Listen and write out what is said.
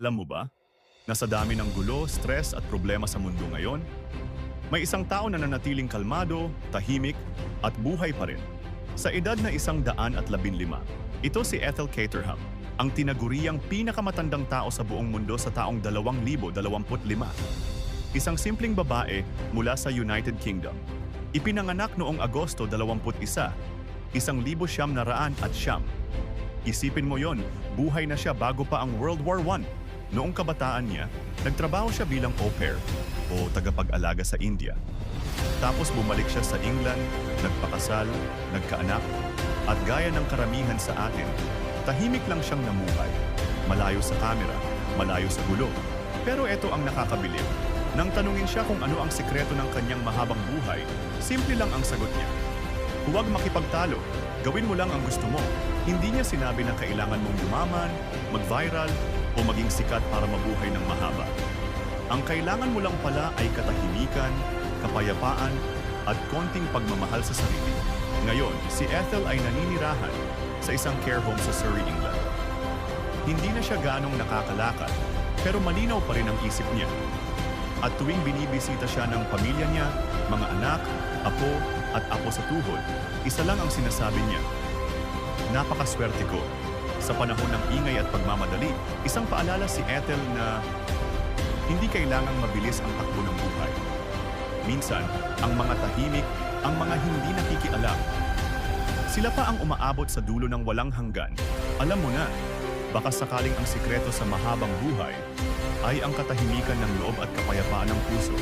Alam mo ba, na sa dami ng gulo, stress at problema sa mundo ngayon, may isang tao na nanatiling kalmado, tahimik, at buhay pa rin. Sa edad na 115, ito si Ethel Caterham, ang tinaguriang pinakamatandang tao sa buong mundo sa taong 2025. Isang simpleng babae mula sa United Kingdom. Ipinanganak noong Agosto 21, 1909. Isipin mo yon, buhay na siya bago pa ang World War I. Noong kabataan niya, nagtrabaho siya bilang au pair o tagapag-alaga sa India. Tapos bumalik siya sa England, nagpakasal, nagkaanak, at gaya ng karamihan sa atin, tahimik lang siyang namuhay. Malayo sa kamera, malayo sa gulo. Pero ito ang nakakabilib. Nang tanungin siya kung ano ang sikreto ng kanyang mahabang buhay, simple lang ang sagot niya. Huwag makipagtalo, gawin mo lang ang gusto mo. Hindi niya sinabi na kailangan mong yumaman, mag-viral, o maging sikat para mabuhay ng mahaba. Ang kailangan mo lang pala ay katahimikan, kapayapaan, at konting pagmamahal sa sarili. Ngayon, si Ethel ay naninirahan sa isang care home sa Surrey, England. Hindi na siya ganong nakakalakad, pero malinaw pa rin ang isip niya. At tuwing binibisita siya ng pamilya niya, mga anak, apo, at apo sa tuhod, isa lang ang sinasabi niya. Napakaswerte ko. Sa panahon ng ingay at pagmamadali, isang paalala si Ethel na hindi kailangang mabilis ang takbo ng buhay. Minsan, ang mga tahimik, ang mga hindi nakikialam, sila pa ang umaabot sa dulo ng walang hanggan. Alam mo na, baka sakaling ang sikreto sa mahabang buhay ay ang katahimikan ng loob at kapayapaan ng puso.